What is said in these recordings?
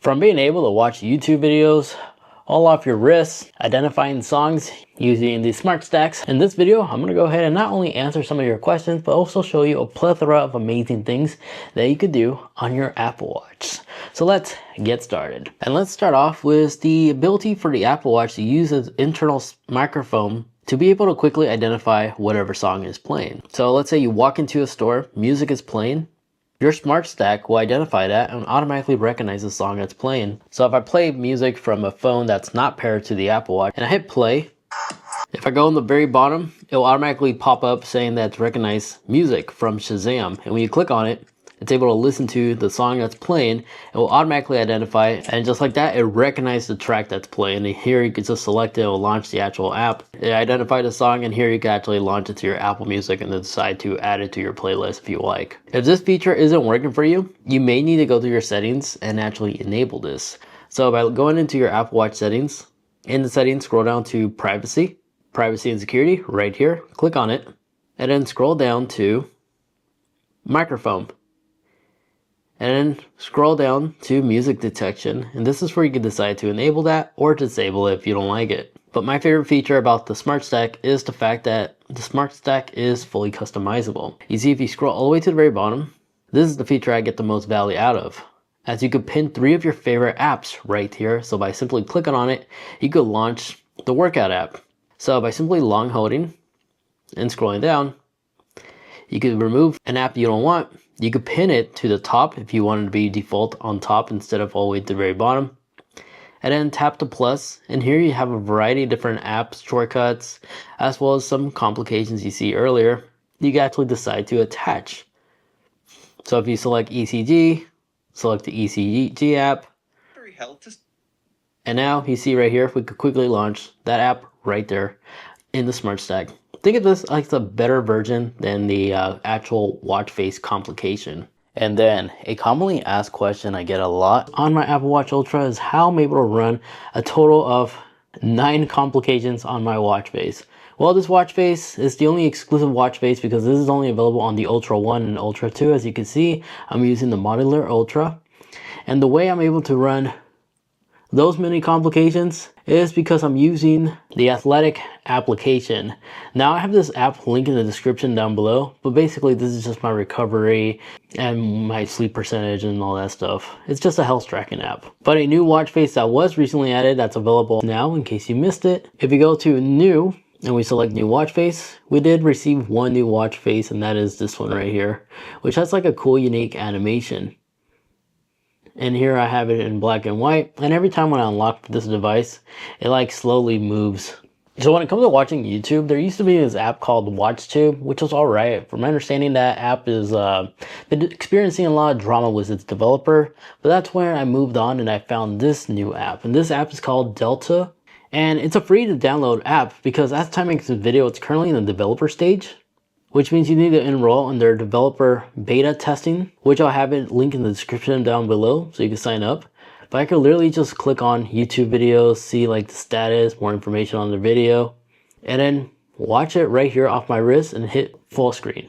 From being able to watch YouTube videos all off your wrists, identifying songs using the smart stacks. In this video, I'm going to go ahead and not only answer some of your questions, but also show you a plethora of amazing things that you could do on your Apple Watch. So let's get started. And let's start off with the ability for the Apple Watch to use its internal microphone to be able to quickly identify whatever song is playing. So let's say you walk into a store, music is playing. Your smart stack will identify that and automatically recognize the song that's playing. So if I play music from a phone that's not paired to the Apple Watch and I hit play, if I go on the very bottom, it will automatically pop up saying that it's recognized music from Shazam. And when you click on it, it's able to listen to the song that's playing. It will automatically identify it, and just like that, it recognizes the track that's playing. And here you can just select it, it will launch the actual app. It identified the song, and here you can actually launch it to your Apple Music and then decide to add it to your playlist if you like. If this feature isn't working for you, you may need to go to your settings and actually enable this. So by going into your Apple Watch settings, in the settings, scroll down to privacy and security right here, click on it, and then scroll down to microphone. And then scroll down to music detection, and this is where you can decide to enable that or disable it if you don't like it. But my favorite feature about the Smart Stack is the fact that the Smart Stack is fully customizable. You see, if you scroll all the way to the very bottom, this is the feature I get the most value out of, as you could pin 3 of your favorite apps right here. So by simply clicking on it, you could launch the workout app. So by simply long holding and scrolling down, you could remove an app you don't want. You could pin it to the top if you want it to be default on top instead of all the way to the very bottom. And then tap the plus, and here you have a variety of different apps, shortcuts, as well as some complications you see earlier. You can actually decide to attach. So if you select ECG, select the ECG app. And now you see right here, we could quickly launch that app right there in the Smart Stack. Think of this like a better version than the actual watch face complication. And then a commonly asked question I get a lot on my Apple Watch Ultra is how I'm able to run a total of 9 complications on my watch face. Well, this watch face is the only exclusive watch face because this is only available on the Ultra 1 and Ultra 2. As you can see, I'm using the modular Ultra. And the way I'm able to run those many complications is because I'm using the Athletic application. Now I have this app linked in the description down below, but basically this is just my recovery and my sleep percentage and all that stuff. It's just a health tracking app. But a new watch face that was recently added that's available now in case you missed it. If you go to new and we select new watch face, we did receive one new watch face, and that is this one right here, which has like a cool unique animation. And here I have it in black and white. And every time when I unlock this device, it like slowly moves. So when it comes to watching YouTube, there used to be this app called WatchTube, which was alright. From my understanding, that app is been experiencing a lot of drama with its developer. But that's where I moved on and I found this new app. And this app is called Delta. And it's a free to download app because at the time I make this video, it's currently in the developer stage, which means you need to enroll in their developer beta testing, which I'll have it linked in the description down below so you can sign up. But I could literally just click on YouTube videos, see like the status, more information on the video, and then watch it right here off my wrist and hit full screen.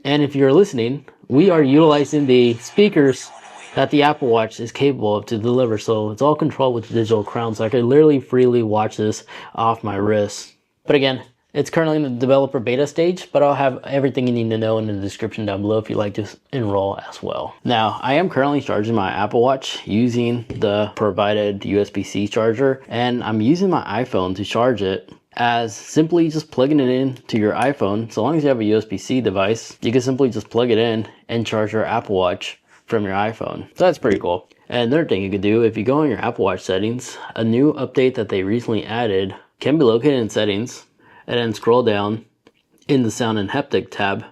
And if you're listening, we are utilizing the speakers that the Apple Watch is capable of to deliver. So it's all controlled with the digital crown. So I could literally freely watch this off my wrist. But again, it's currently in the developer beta stage, but I'll have everything you need to know in the description down below if you'd like to enroll as well. Now, I am currently charging my Apple Watch using the provided USB-C charger, and I'm using my iPhone to charge it, as simply just plugging it in to your iPhone. So long as you have a USB-C device, you can simply just plug it in and charge your Apple Watch from your iPhone. So that's pretty cool. And another thing you could do, if you go in your Apple Watch settings, a new update that they recently added can be located in settings, and then scroll down in the sound and haptic tab,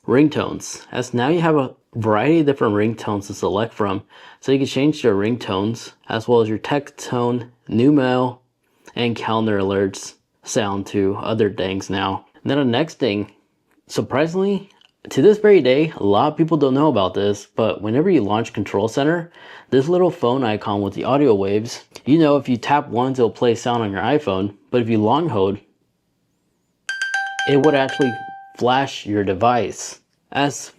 ringtones, as now you have a variety of different ringtones to select from. So you can change your ringtones as well as your text tone, new mail, and calendar alerts sound to other things now. And then the next thing, surprisingly, to this very day, a lot of people don't know about this, but whenever you launch Control Center, this little phone icon with the audio waves, you know if you tap once, it'll play sound on your iPhone, but if you long hold, it would actually flash your device. As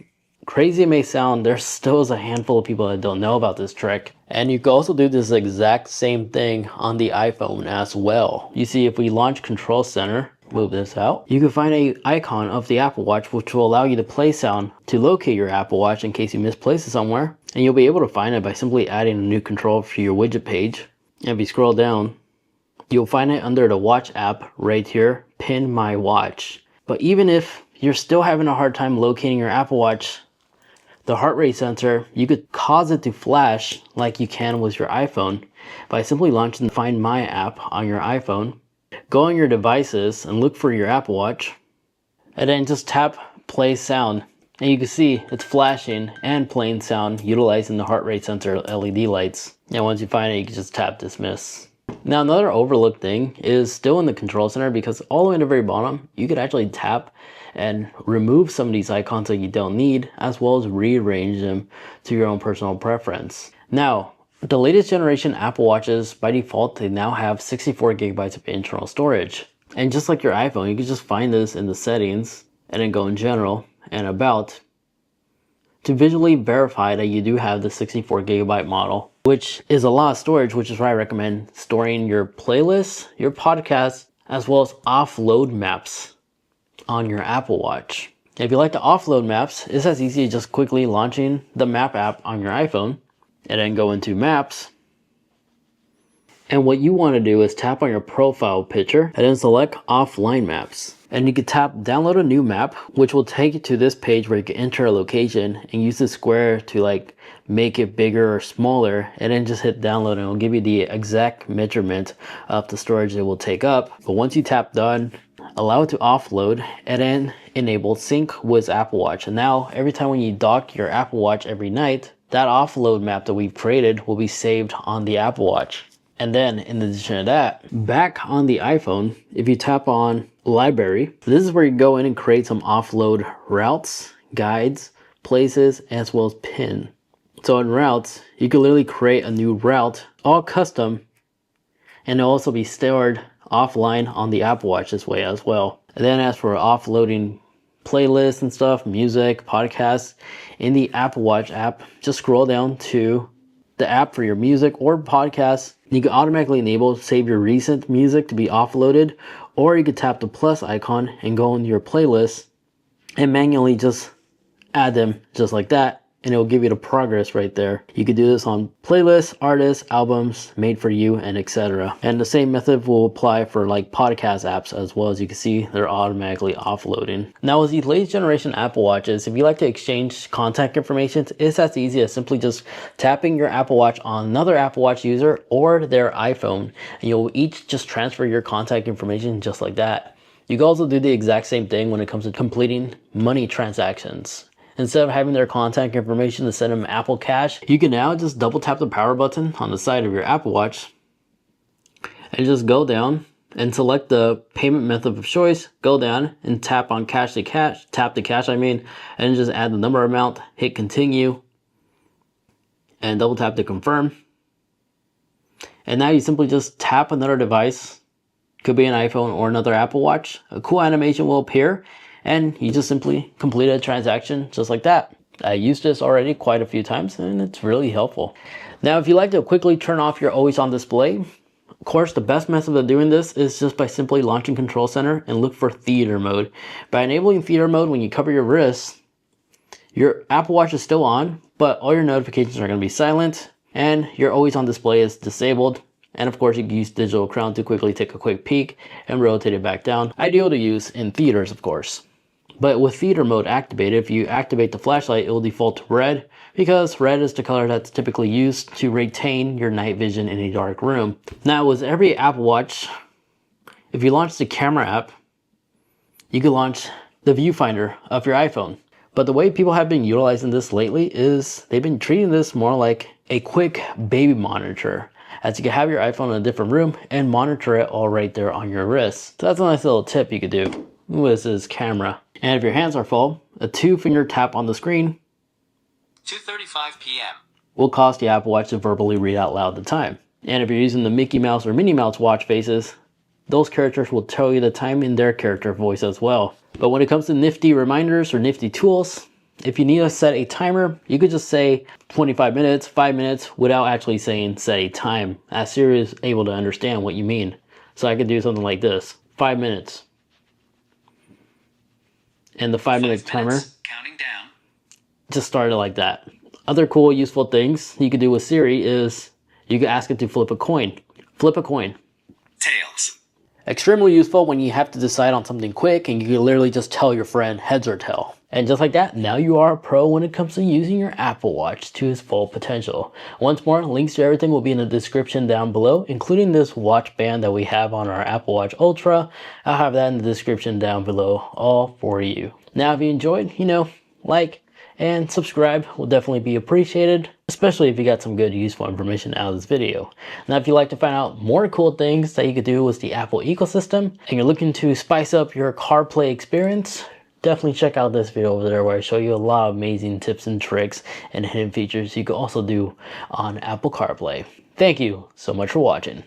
crazy it may sound, there still is a handful of people that don't know about this trick. And you can also do this exact same thing on the iPhone as well. You see, if we launch Control Center, move this out, you can find an icon of the Apple Watch which will allow you to play sound to locate your Apple Watch in case you misplace it somewhere. And you'll be able to find it by simply adding a new control to your widget page. And if you scroll down, you'll find it under the Watch app right here, Pin My Watch. But even if you're still having a hard time locating your Apple Watch, the heart rate sensor, you could cause it to flash like you can with your iPhone by simply launching the Find My app on your iPhone. Go on your devices and look for your Apple Watch, and then just tap play sound. And you can see it's flashing and playing sound utilizing the heart rate sensor LED lights. And once you find it, you can just tap dismiss. Now another overlooked thing is still in the control center, because all the way at the very bottom, you could actually tap and remove some of these icons that you don't need, as well as rearrange them to your own personal preference. Now, the latest generation Apple Watches, by default, they now have 64 gigabytes of internal storage. And just like your iPhone, you can just find this in the settings and then go in general and about to visually verify that you do have the 64 gigabyte model, which is a lot of storage, which is why I recommend storing your playlists, your podcasts, as well as offload maps on your Apple Watch. If you like to offload maps, it's as easy as just quickly launching the map app on your iPhone and then go into maps. And what you want to do is tap on your profile picture and then select offline maps. And you can tap download a new map, which will take you to this page where you can enter a location and use the square to like make it bigger or smaller, and then just hit download and it'll give you the exact measurement of the storage it will take up. But once you tap done, allow it to offload and then enable sync with Apple Watch. And now every time when you dock your Apple Watch every night, that offload map that we've created will be saved on the Apple Watch. And then in addition to that, back on the iPhone, if you tap on library, this is where you go in and create some offload routes, guides, places, as well as pin. So in routes, you can literally create a new route, all custom, and it'll also be stored offline on the Apple Watch this way as well. And then as for offloading playlists and stuff, music, podcasts, in the Apple Watch app, just scroll down to the app for your music or podcasts. You can automatically enable save your recent music to be offloaded, or you could tap the plus icon and go into your playlist and manually just add them just like that, and it will give you the progress right there. You could do this on playlists, artists, albums, made for you, and etc. And the same method will apply for like podcast apps as well. As you can see, they're automatically offloading. Now with these latest generation Apple Watches, if you like to exchange contact information, it's as easy as simply just tapping your Apple Watch on another Apple Watch user or their iPhone, and you'll each just transfer your contact information just like that. You can also do the exact same thing when it comes to completing money transactions. Instead of having their contact information to send them Apple Cash, you can now just double tap the power button on the side of your Apple Watch and just go down and select the payment method of choice, go down and tap on cash to cash, tap the cash and just add the number amount, hit continue, and double tap to confirm. And now you simply just tap another device, could be an iPhone or another Apple Watch, a cool animation will appear, and you just simply complete a transaction just like that. I used this already quite a few times and it's really helpful. Now, if you like to quickly turn off your always on display, of course, the best method of doing this is just by simply launching Control Center and look for theater mode. By enabling theater mode, when you cover your wrists, your Apple Watch is still on, but all your notifications are going to be silent and your always on display is disabled. And of course, you can use digital crown to quickly take a quick peek and rotate it back down. Ideal to use in theaters, of course. But with theater mode activated, if you activate the flashlight, it will default to red, because red is the color that's typically used to retain your night vision in a dark room. Now with every Apple Watch, if you launch the camera app, you can launch the viewfinder of your iPhone. But the way people have been utilizing this lately is they've been treating this more like a quick baby monitor, as you can have your iPhone in a different room and monitor it all right there on your wrist. So that's a nice little tip you could do with this camera. And if your hands are full, a 2-finger tap on the screen, 2:35 p.m. will cause the Apple Watch to verbally read out loud the time. And if you're using the Mickey Mouse or Minnie Mouse watch faces, those characters will tell you the time in their character voice as well. But when it comes to nifty reminders or nifty tools, If you need to set a timer, you could just say 25 minutes, 5 minutes without actually saying set a time, as Siri is able to understand what you mean. So I could do something like this, 5 minutes. And the 5-minute timer counting down. just started like that. Other cool, useful things you could do with Siri is you could ask it to flip a coin. Flip a coin. Tails. Extremely useful when you have to decide on something quick and you can literally just tell your friend heads or tail. And just like that, now you are a pro when it comes to using your Apple Watch to its full potential. Once more, links to everything will be in the description down below, including this watch band that we have on our Apple Watch Ultra. I'll have that in the description down below, all for you. Now, if you enjoyed, like and subscribe will definitely be appreciated, especially if you got some good useful information out of this video. Now, if you'd like to find out more cool things that you could do with the Apple ecosystem and you're looking to spice up your CarPlay experience, definitely check out this video over there where I show you a lot of amazing tips and tricks and hidden features you can also do on Apple CarPlay. Thank you so much for watching.